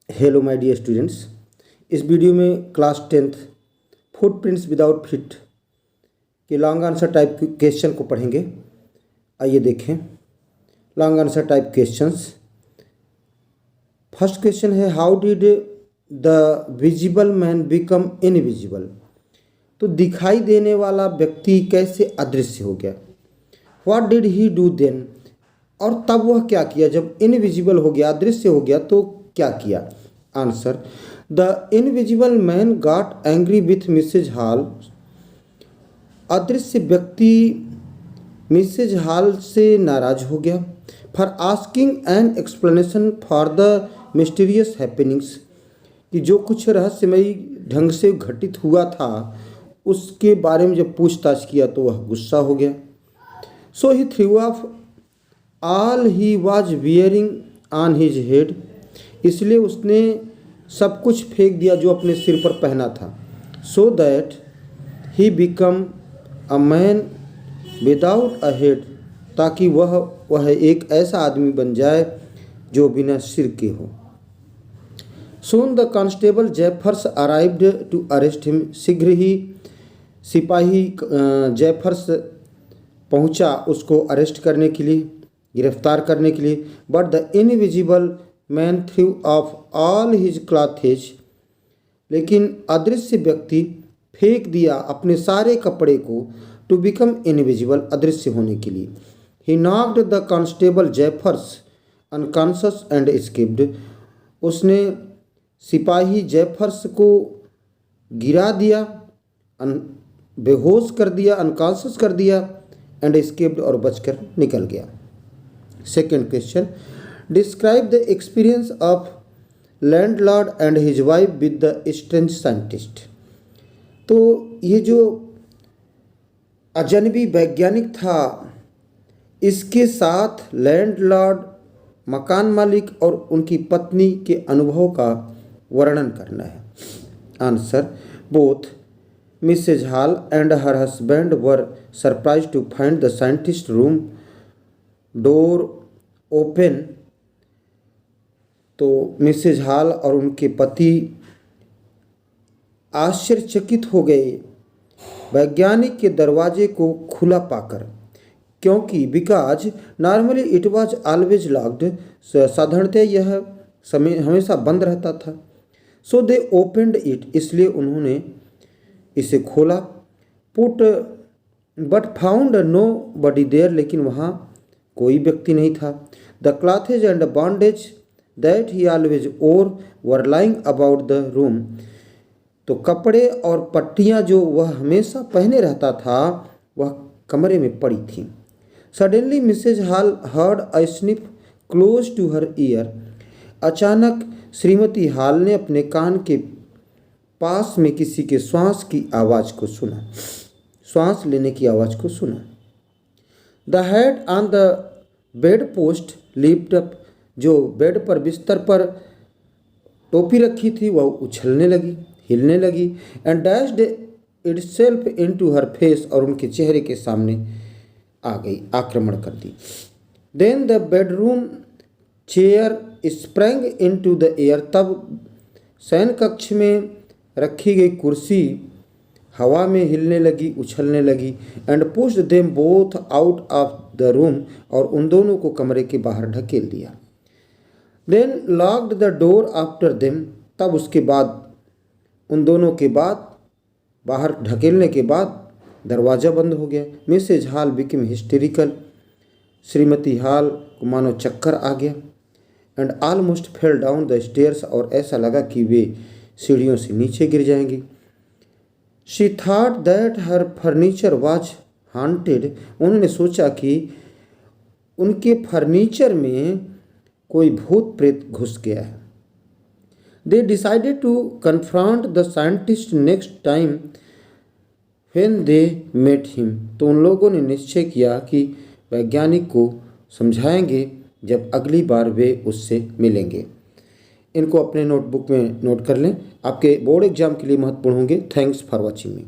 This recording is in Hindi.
Hello my dear students. इस वीडियो में class 10th footprints without feet के लॉन्ग आंसर टाइप क्वेश्चन को पढ़ेंगे। आइए देखें long answer type questions. First question है, how did the visible man become invisible. तो दिखाई देने वाला व्यक्ति कैसे अदृश्य हो गया। What did he do then, और तब वह क्या किया जब इनविजिबल हो गया, अदृश्य हो गया तो क्या किया। Answer, the invisible man got angry with Mrs Hall. अदृश्य व्यक्ति मिसेज हॉल से नाराज हो गया। For asking an explanation for the mysterious happenings, कि जो कुछ रहस्यमयी ढंग से घटित हुआ था उसके बारे में जब पूछताछ किया तो वह गुस्सा हो गया। So he threw off all he was wearing on his head, इसलिए उसने सब कुछ फेंक दिया जो अपने सिर पर पहना था। So that he become a man without a head, ताकि वह एक ऐसा आदमी बन जाए जो बिना सिर के हो। Soon the constable Jaffers arrived to arrest him, शीघ्र ही सिपाही जेफर्स पहुंचा उसको अरेस्ट करने के लिए, गिरफ्तार करने के लिए। But the invisible man through off all his clothes, लेकिन अदृश्य व्यक्ति फेंक दिया अपने सारे कपड़े को, टू बिकम इनविजिबल, अदृश्य होने के लिए। He knocked the constable Jaffers unconscious and escaped, उसने सिपाही जेफर्स को गिरा दिया, बेहोश कर दिया, अनकॉन्शस कर दिया, एंड एस्केप्ड, और बचकर निकल गया। Second question, describe the experience of landlord and his wife with the strange scientist. तो ये जो अजनबी वैज्ञानिक था, इसके साथ लैंडलॉर्ड मकान मालिक और उनकी पत्नी के अनुभव का वर्णन करना है। Answer, both Mrs Hall and her husband were surprise to find the scientist room door open. तो मिसेज हॉल और उनके पति आश्चर्यचकित हो गए वैज्ञानिक के दरवाजे को खुला पाकर, क्योंकि because normally it was always locked, साधारणतः यह समय हमेशा बंद रहता था। सो दे ओपनड इट, इसलिए उन्होंने इसे खोला। Put but found nobody there, लेकिन वहाँ कोई व्यक्ति नहीं था। The clothes and bandages that he always wore were lying about the room, तो कपड़े और पट्टियाँ जो वह हमेशा पहने रहता था वह कमरे में पड़ी थीं। Suddenly Mrs Hall heard a sniff close to her ear, अचानक श्रीमती हॉल ने अपने कान के पास में किसी के श्वास की आवाज़ को सुना, श्वास लेने की आवाज़ को सुना। The head on the bed post lift up, जो बेड पर बिस्तर पर टोपी रखी थी वह उछलने लगी, हिलने लगी। And dashed itself into her face, और उनके चेहरे के सामने आ गई, आक्रमण कर दी। Then the bedroom chair sprang into the air, तब शयन कक्ष में रखी गई कुर्सी हवा में हिलने लगी, उछलने लगी। And pushed them both out of the room, और उन दोनों को कमरे के बाहर ढकेल दिया। Then locked the door after them, तब उसके बाद उन दोनों के बाद बाहर ढकेलने के बाद दरवाज़ा बंद हो गया। मिसेज हॉल बिकम हिस्टेरिकल, श्रीमती हॉल को मानो चक्कर आ गया। And almost fell down the stairs, और ऐसा लगा कि वे सीढ़ियों से नीचे गिर जाएंगी। She thought that her furniture was haunted, उन्होंने सोचा कि उनके फर्नीचर में कोई भूत प्रेत घुस गया है। They decided to confront the scientist next time when they met him, तो उन लोगों ने निश्चय किया कि वैज्ञानिक को समझाएंगे जब अगली बार वे उससे मिलेंगे। इनको अपने नोटबुक में नोट कर लें, आपके बोर्ड एग्जाम के लिए महत्वपूर्ण होंगे। Thanks for watching me.